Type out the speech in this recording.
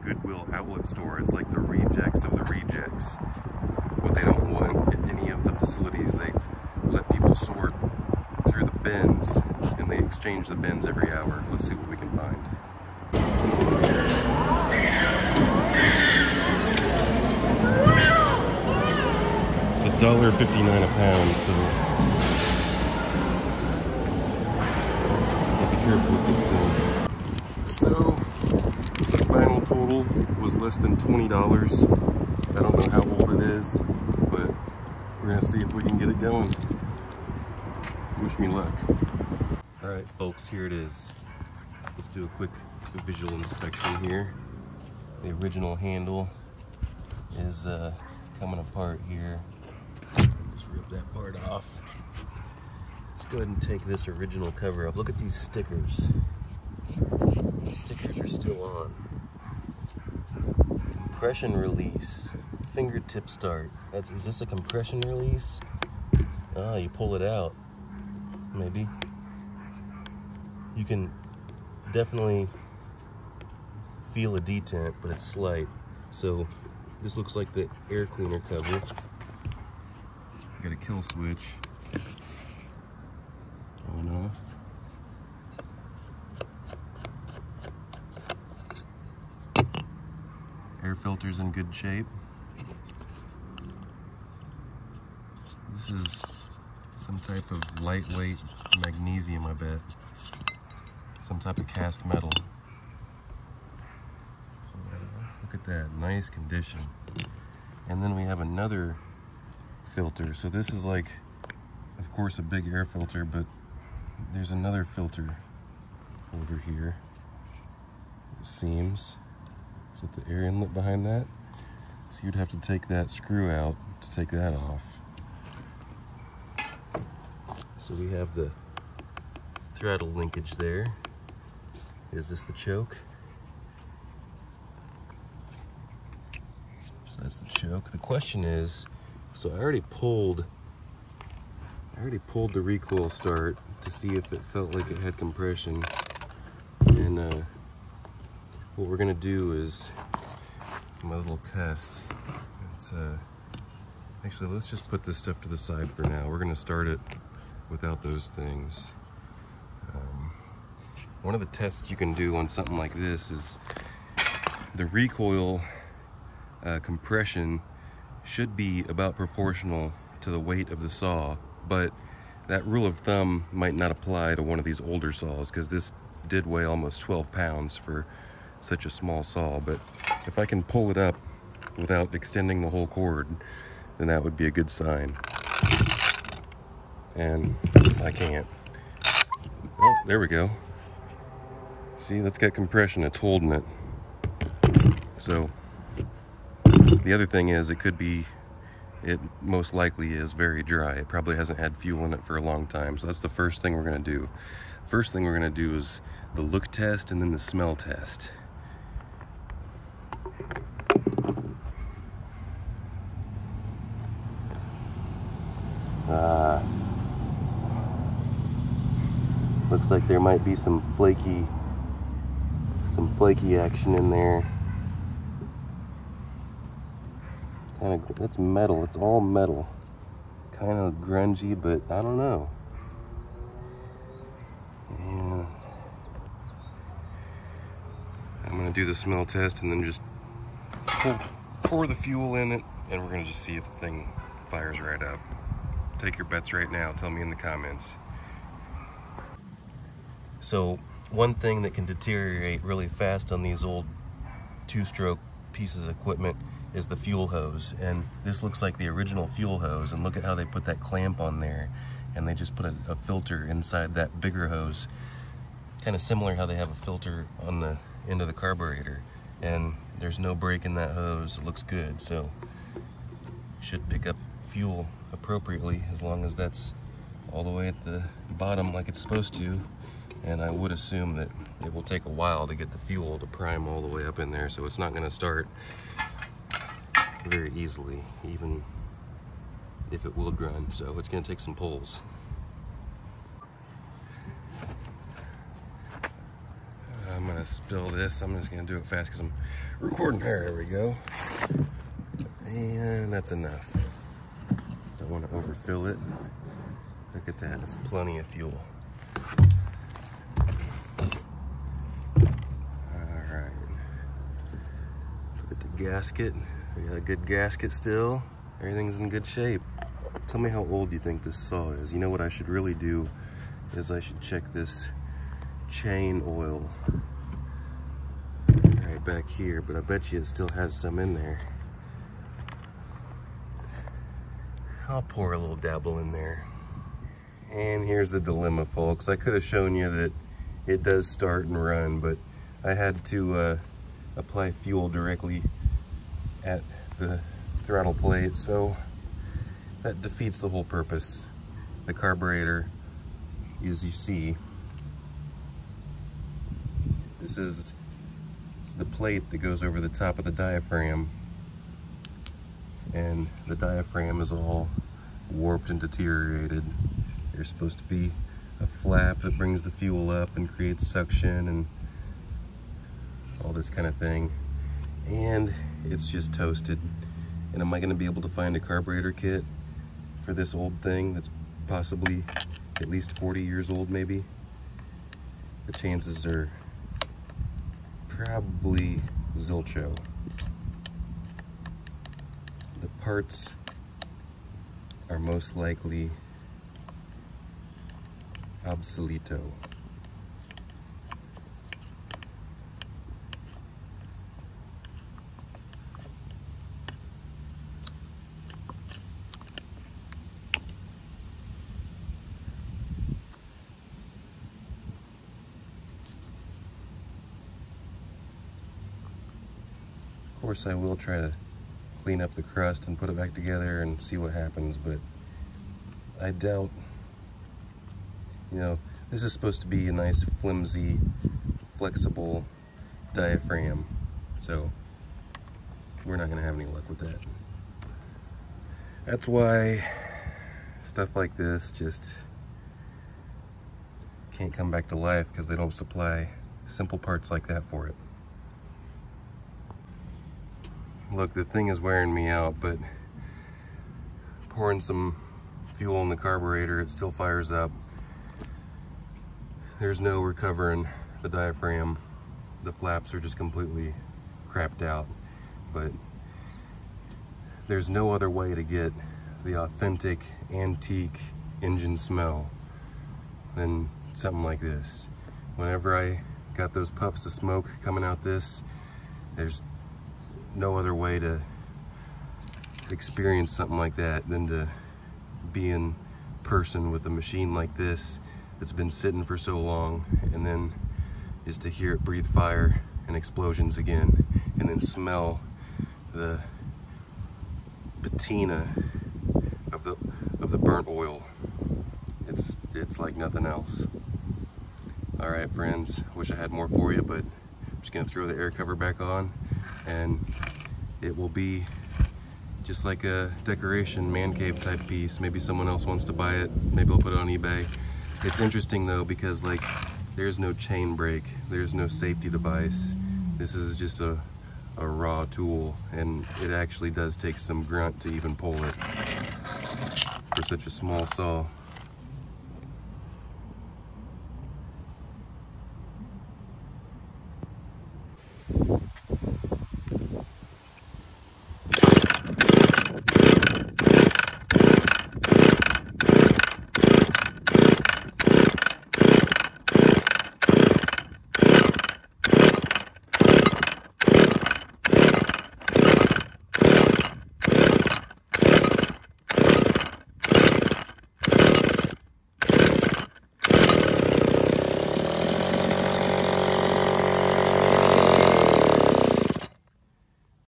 Goodwill outlet store. It's like the rejects of the rejects. What they don't want at any of the facilities, they let people sort through the bins, and they exchange the bins every hour. Let's see what we can find. It's $1.59 a pound, so be careful with this thing. So the final total was less than $20. I don't know how old it is, but we're gonna see if we can get it going. Wish me luck. All right, folks, here it is. Let's do a quick visual inspection here. The original handle is coming apart here. Just rip that part off. Let's go ahead and take this original cover off. Look at these stickers. The stickers are still on. Compression release. Fingertip start. Is this a compression release? Ah, you pull it out. Maybe. You can definitely feel a detent, but it's slight. So this looks like the air cleaner cover. Got a kill switch. On off. Air filter's in good shape. This is some type of lightweight magnesium, I bet. Some type of cast metal. Look at that, nice condition. And then we have another filter. So this is like, of course, a big air filter, but there's another filter over here. It seems. Is that the air inlet behind that? So you'd have to take that screw out to take that off. So we have the throttle linkage there. Is this the choke? So that's the choke. The question is, so I already pulled the recoil start to see if it felt like it had compression. And what we're gonna do is my little test. It's actually, let's just put this stuff to the side for now. We're gonna start it without those things. One of the tests you can do on something like this is the recoil compression should be about proportional to the weight of the saw, but that rule of thumb might not apply to one of these older saws, because this did weigh almost 12 pounds for such a small saw. But if I can pull it up without extending the whole cord, then that would be a good sign. And I can't. Oh, there we go. See, that's got compression, it's holding it. So the other thing is, it most likely is very dry. It probably hasn't had fuel in it for a long time. So that's the first thing we're gonna do. First thing we're gonna do is the look test and then the smell test. Looks like there might be some flaky action in there. It's metal, it's all metal. Kind of grungy, but I don't know. Yeah. I'm gonna do the smell test and then just pour the fuel in it, and we're gonna just see if the thing fires right up. Take your bets right now, tell me in the comments. So one thing that can deteriorate really fast on these old two-stroke pieces of equipment is the fuel hose. And this looks like the original fuel hose, and look at how they put that clamp on there, and they just put a filter inside that bigger hose. Kind of similar how they have a filter on the end of the carburetor, and there's no break in that hose. It looks good, so should pick up fuel appropriately as long as that's all the way at the bottom like it's supposed to. And I would assume that it will take a while to get the fuel to prime all the way up in there, so it's not going to start very easily, even if it would run. So it's going to take some pulls. I'm gonna spill this. I'm just gonna do it fast because I'm recording. There we go. And that's enough. Don't want to overfill it. Look at that, it's plenty of fuel. Alright. Look at the gasket. We got a good gasket still. Everything's in good shape. Tell me how old you think this saw is. You know what I should really do is I should check this chain oil right back here, but I bet you it still has some in there. I'll pour a little dabble in there. And here's the dilemma, folks. I could have shown you that it does start and run, but I had to apply fuel directly at the throttle plate, so that defeats the whole purpose. The carburetor, as you see, this is the plate that goes over the top of the diaphragm, and the diaphragm is all warped and deteriorated. There's supposed to be a flap that brings the fuel up and creates suction and all this kind of thing, and it's just toasted. And am I going to be able to find a carburetor kit for this old thing that's possibly at least 40 years old maybe? The chances are probably zilcho. The parts are most likely obsoleto. Of course, I will try to clean up the crust and put it back together and see what happens, but I doubt, you know, this is supposed to be a nice flimsy, flexible diaphragm, so we're not going to have any luck with that. That's why stuff like this just can't come back to life, because they don't supply simple parts like that for it. Look, the thing is wearing me out, but pouring some fuel in the carburetor, it still fires up. There's no recovering the diaphragm. The flaps are just completely crapped out. But there's no other way to get the authentic, antique engine smell than something like this. Whenever I got those puffs of smoke coming out this, there's no other way to experience something like that than to be in person with a machine like this that's been sitting for so long, and then is to hear it breathe fire and explosions again, and then smell the patina of the burnt oil. It's like nothing else. All right, friends, wish I had more for you, but I'm just gonna throw the air cover back on, and it will be just like a decoration man cave type piece. Maybe someone else wants to buy it. Maybe I'll put it on eBay. It's interesting though, because like there's no chain brake, there's no safety device. This is just a raw tool, and it actually does take some grunt to even pull it for such a small saw.